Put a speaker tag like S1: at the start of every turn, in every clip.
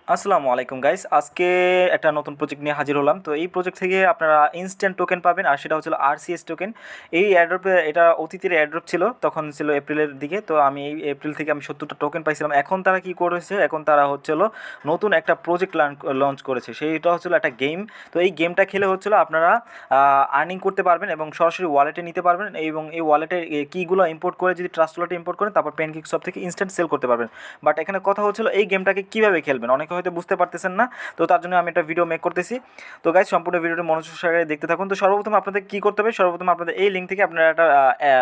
S1: আসসালামু আলাইকুম গাইস, আজকে একটা নতুন প্রজেক্ট নিয়ে হাজির হলাম। তো এই প্রজেক্ট থেকে আপনারা ইনস্ট্যান্ট টোকেন পাবেন, আর সেটা হচ্ছিল আরসিএস টোকেন। এই অ্যাড্রপে এটা অতীতের অ্যাড্রপ ছিল, তখন ছিল এপ্রিলের দিকে। তো আমি এই এপ্রিল থেকে আমি 70টা টোকেন পাইছিলাম। এখন তারা কি করেছে, এখন তারা হচ্ছিল নতুন একটা প্রজেক্ট লঞ্চ করেছে, সেইটা হচ্ছিল একটা গেম। তো এই গেমটা খেলে হচ্ছিল আপনারা আর্নিং করতে পারবেন এবং সরাসরি ওয়ালেটে নিতে পারবেন, এবং এই ওয়ালেটে কিগুলো ইম্পোর্ট করে যদি ট্রাস্ট ওয়ালেটে ইম্পোর্ট করেন তারপর প্যানকেক শপ থেকে ইনস্ট্যান্ট সেল করতে পারবেন। বাট এখানে কথা হচ্ছিল এই গেমটাকে কীভাবে খেলবেন, অনেকে হয়তো বুঝতে পারতেছেন না। তো তার জন্য আমি একটা ভিডিও মেক করতেছি। তো গাইজ, সম্পূর্ণ ভিডিওটি মনোযোগ সহকারে দেখতে থাকুন। তো সর্বপ্রথম আপনাদের কী করতে হবে, সর্বপ্রথম আপনাদের এই লিঙ্ক থেকে আপনারা একটা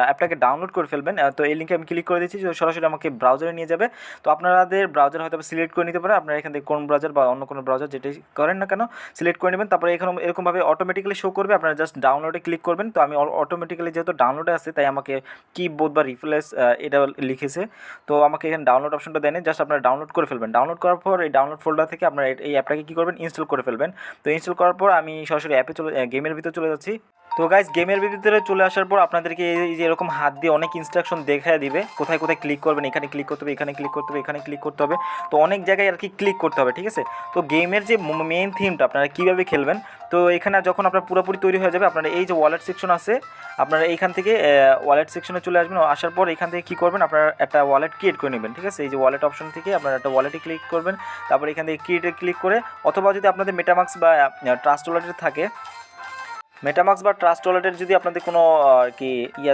S1: অ্যাপটাকে ডাউনলোড করে ফেলবেন। তো এই লিঙ্কে আমি ক্লিক করে দিচ্ছি, সরাসরি আমাকে ব্রাউজারে নিয়ে যাবে। তো আপনাদের ব্রাউজার হয়তো সিলেক্ট করে নিতে পারে, আপনারা এখান থেকে কোন ব্রাউজার বা অন্য কোনো ব্রাউজার যেটাই করেন না কেন সিলেক্ট করে নেবেন। তারপরে এখানে এরকমভাবে অটোমেটিক্যালি শো করবে, আপনারা জাস্ট ডাউনলোডে ক্লিক করবেন। তো আমি অটোমেটিক্যালি যেহেতু ডাউনলোডে আছে তাই আমাকে কিবোর্ড বা রিপ্লেস এটা লিখেছে। তো আমাকে এখানে ডাউনলোড অপশনটা দেন, জাস্ট আপনারা ডাউনলোড করে ফেলবেন। ডাউনলোড করার পর এই ডাউনলোড ফোল্ডার থেকে আপনারা এই অ্যাপটাকে কী করবেন, ইনস্টল করে ফেলবেন। তো ইনস্টল করার পর আমি সরাসরি গেমের ভিতরে চলে যাচ্ছি। তো গাইজ, গেমের ভিতরে চলে আসার পর আপনাদেরকে এই যে এরকম হাত দিয়ে অনেক ইনস্ট্রাকশন দেখায় দিবে, কোথায় কোথায় ক্লিক করবেন, এখানে ক্লিক করতে হবে, এখানে ক্লিক করতে হবে, এখানে ক্লিক করতে হবে। তো অনেক জায়গায় আর কি ক্লিক করতে হবে, ঠিক আছে। তো গেমের যে মেইন থিমটা আপনারা কীভাবে খেলবেন, তো এখানে যখন আপনার পুরোপুরি তৈরি হয়ে যাবে, আপনারা এই যে ওয়ালেট সেকশন আছে, আপনারা এইখান থেকে ওয়ালেট সেকশনে চলে আসবেন। আসার পর এখান থেকে কী করবেন, আপনারা একটা ওয়ালেট ক্রিয়েট করে নেবেন, ঠিক আছে। এই যে ওয়ালেট অপশন থেকে আপনারা একটা ওয়ালেটে ক্লিক করবেন, তারপর এখান থেকে ক্রিয়েটে ক্লিক করে, অথবা যদি আপনাদের মেটামাক্স বা ট্রাস্ট ওয়ালেটে থাকে, মেটামাক্স বা ট্রাস্ট ওয়ালেটের যদি আপনাদের কোনো আর কি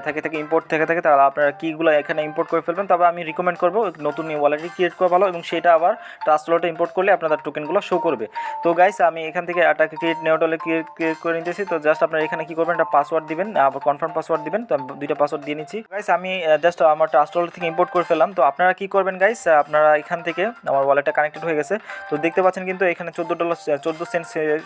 S1: থাকে ইম্পোর্ট থাকে, তাহলে আপনারা কীগুলো এখানে ইম্পোর্ট করে ফেলবেন। তবে আমি রিকমেন্ড করবো নতুন ওয়ালেটটি ক্রিয়েট করা ভালো, এবং সেটা আবার ট্রাস্ট ওয়ালেটে ইম্পোর্ট করলে আপনাদের টোকেনগুলো শো করবে। তো গাইস, আমি এখান থেকে একটা ক্রিয়েট নেওয়ালে ক্রিয়েট করে নিতেছি। তো জাস্ট আপনারা এখানে কী করবেন, একটা পাসওয়ার্ড দিবেন, আবার কনফার্ম পাসওয়ার্ড দিবেন। তো আমি দুইটা পাসওয়ার্ড দিয়ে নিচ্ছি। গাইস, আমি জাস্ট আমার ট্রাস্ট ওয়ালেট থেকে ইম্পোর্ট করে ফেললাম। তো আপনারা কী করবেন গাইস, আপনারা এখান থেকে আমার ওয়ালেটটা কানেক্টেড হয়ে গেছে। তো দেখতে পাচ্ছেন কিন্তু এখানে $14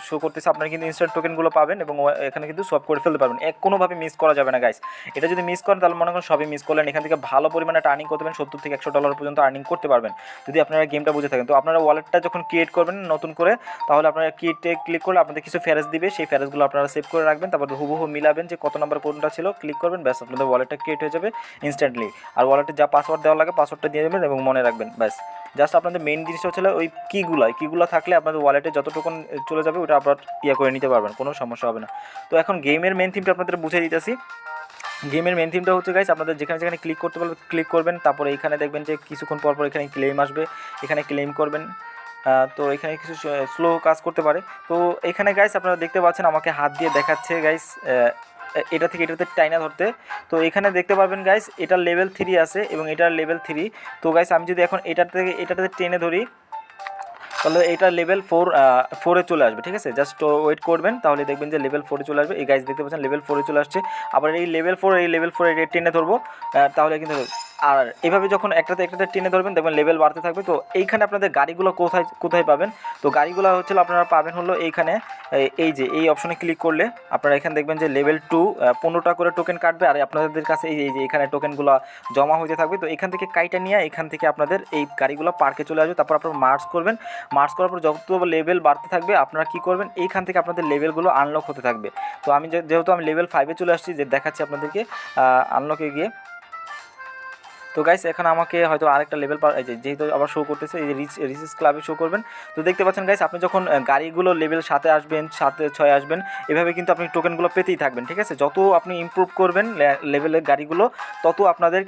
S1: শো করতেছে। আপনারা কিন্তু ইনস্ট্যান্ট টোকেনগুলো পাবেন এবং এখানে কিন্তু সব করে ফেলতে পারবেন, কোনোভাবে মিস করা যাবে না গাইস। এটা যদি মিস করেন তাহলে মনে করেন সবই মিস করলেন। এখান থেকে ভালো পরিমাণে আর্নিং করতে পারবেন, $70 থেকে $100 পর্যন্ত আর্নিং করতে পারবেন যদি আপনারা গেমটা বুঝে থাকেন। তো আপনারা ওয়ালেটটা যখন ক্রিয়েট করবেন নতুন করে, তাহলে আপনারা ক্রিয়েটে ক্লিক করলে আপনাদের কিছু ফেরেজ দিবে, সেই ফেরেজগুলো আপনারা সেভ করে রাখবেন। তারপর হুবহু মিলাবেন যে কত নাম্বার কোনটা ছিল, ক্লিক করবেন, ব্যাস আপনাদের ওয়ালেটটা ক্রিয়েট হয়ে যাবে ইনস্ট্যান্টলি। আর ওয়ালেটে যা পাসওয়ার্ড দেওয়া লাগে পাসওয়ার্ডটা দিয়ে দেবেন এবং মনে রাখবেন, ব্যাস। জাস্ট আপনাদের মেইন জিনিসটা হচ্ছে ওই কিগুলো থাকলে আপনাদের ওয়ালেটে যত টোকন চলে যাবে ওটা আপনার করে নিতে পারবেন, কোনো সমস্যা হবে না। তো এখন গেমের মেইন থিমটা আপনাদের বুঝিয়ে দিতেছি। গেমের মেন থিমটা হচ্ছে গাইস, আপনাদের যেখানে যেখানে ক্লিক করতে পারবেন ক্লিক করবেন, তারপরে এখানে দেখবেন যে কিছুক্ষণ পর পর এখানে ক্লেম আসবে, এখানে ক্লেম করবেন। তো এখানে কিছু স্লো কাজ করতে পারে। তো এখানে গাইস আপনারা দেখতে পাচ্ছেন আমাকে হাত দিয়ে দেখাচ্ছে গাইস, এটা থেকে এটাতে টাইনা ধরতে। তো এখানে দেখতে পারবেন গাইস, এটা লেভেল 3 আছে এবং এটার লেভেল 3। তো গাইস, আমি যদি এখন এটাতে টেনে ধরি, তাহলে এটা লেভেল 4-এ চলে আসবে, ঠিক আছে। জাস্ট ওয়েট করবেন, তাহলে দেখবেন যে লেভেল 4-এ চলে আসবে। এই গাইজ দেখতে পাচ্ছেন লেভেল 4-এ চলে আসছে। আবার এই লেভেল 4 টেনে ধরবো, তাহলে কিন্তু। আর এভাবে যখন একটাতে টেনে ধরবেন দেখবেন লেভেল বাড়তে থাকবে। তো এইখানে আপনাদের গাড়িগুলো কোথায় কোথায় পাবেন, তো গাড়িগুলো হচ্ছে আপনারা পাবেন হলো এইখানে, এই যে এই অপশনে ক্লিক করলে আপনারা এখানে দেখবেন যে লেভেল 2 15টা করে টোকেন কাটবে, আর আপনাদের কাছে এই যে এখানে টোকেনগুলো জমা হতে থাকবে। তো এখান থেকে কাইটা নিয়ে এখান থেকে আপনাদের এই গাড়িগুলো পার্কে চলে আসবে। তারপর আপনারা মার্চ করবেন, মার্চ করার পর যত লেভেল বাড়তে থাকবে আপনারা কী করবেন, এইখান থেকে আপনাদের লেভেলগুলো আনলক হতে থাকবে। তো আমি যেহেতু আমি লেভেল 5-এ চলে আসছি, যে দেখাচ্ছি আপনাদেরকে আনলকে গিয়ে। তো গাইস, এখানে আমাকে হয়তো আরেকটা লেভেল যেহেতু আবার শো করতেছে, এই যে রিসেস ক্লাবে শো করবেন। তো দেখতে পাচ্ছেন গাইস, আপনি যখন গাড়িগুলো লেভেল 7-এ আসবেন, 7-6 আসবেন, এভাবে কিন্তু আপনি টোকেনগুলো পেতেই থাকবেন, ঠিক আছে। যত আপনি ইমপ্রুভ করবেন লেভেলের গাড়িগুলো, তত আপনাদের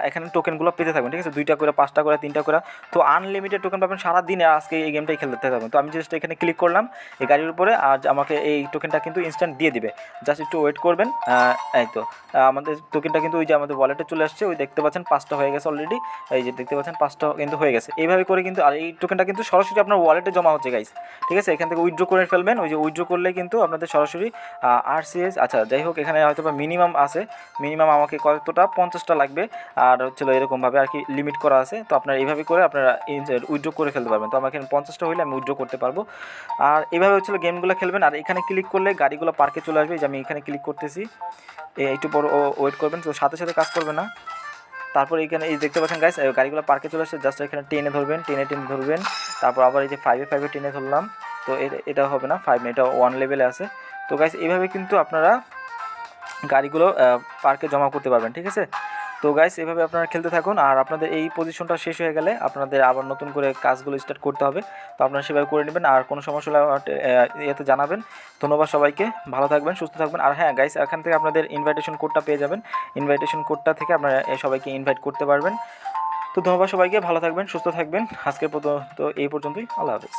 S1: এখানে টোকেনগুলো পেতে থাকবেন, ঠিক আছে। 2টা করে, 5টা করে, 3টা করে। তো আনলিমিটেড টোকেন পাবেন সারাদিনে, আজকে এই গেমটাই খেলতে থাকবেন। তো আমি জাস্ট এখানে ক্লিক করলাম এই গাড়ির উপরে, আর আমাকে এই টোকেনটা কিন্তু ইনস্ট্যান্ট দিয়ে দিবে। জাস্ট একটু ওয়েট করবেন। এই তো আমাদের টোকেনটা কিন্তু ওই যে আমাদের ওয়ালেটে চলে আসছে, ওই দেখতে পাচ্ছেন 5টা হয়ে গেছে অলরেডি। এই যে দেখতে পাচ্ছেন 5টা কিন্তু হয়ে গেছে। এইভাবে করে কিন্তু, আর এই টোকেনটা কিন্তু সরাসরি আপনার ওয়ালেটে জমা হচ্ছে গাইস, ঠিক আছে। এখান থেকে উইথড্র করে ফেলবেন, ওই যে উইথড্র করলে কিন্তু আপনাদের সরাসরি আরসিএস, আচ্ছা যাই হোক, এখানে হয়তো বা মিনিমাম আছে, মিনিমাম আমাকে কতটা 50টা লাগবে, আর হচ্ছিলো এরকমভাবে আর কি লিমিট করা আছে। তো আপনারা এইভাবে করে আপনারা উইথড্র করে ফেলতে পারবেন। তো আমার এখানে 50টা হলে আমি উইথড্র করতে পারবো। আর এইভাবে হচ্ছিলো গেমগুলো খেলবেন। আর এখানে ক্লিক করলে গাড়িগুলো পার্কে চলে আসবে, যে আমি এখানে ক্লিক করতেছি, একটু বড় ওয়েট করবেন। তো সাথে সাথে কাজ করবে না। তারপর এইখানে এই দেখতে পাচ্ছেন গাইস, গাড়িগুলো পার্কে চলে আসছে, জাস্ট এখানে টেনে ধরবেন, টেনে ধরবেন। তারপর আবার এই যে 5-এ টেনে ধরলাম। তো এটা হবে না 5 না, এটা 1 লেভেলে আছে। তো গাইস, এইভাবে কিন্তু আপনারা গাড়িগুলো পার্কে জমা করতে পারবেন, ঠিক আছে। তো গাইস এভাবে আপনারা খেলতে থাকুন, আর আপনাদের এই পজিশনটা শেষ হয়ে গেলে আপনাদের আবার নতুন করে কাজগুলো স্টার্ট করতে হবে। তো আপনারা সেভাবে করে নেবেন, আর কোনো সমস্যা হলে এতে জানাবেন। ধন্যবাদ সবাইকে, ভালো থাকবেন, সুস্থ থাকবেন। আর হ্যাঁ গাইস, এখান থেকে আপনাদের ইনভাইটেশন কোডটা পেয়ে যাবেন। ইনভাইটেশন কোডটা থেকে আপনারা সবাইকে ইনভাইট করতে পারবেন। তো ধন্যবাদ সবাইকে, ভালো থাকবেন, সুস্থ থাকবেন। আজকের তো এই পর্যন্তই। আল্লাহ হাফেজ।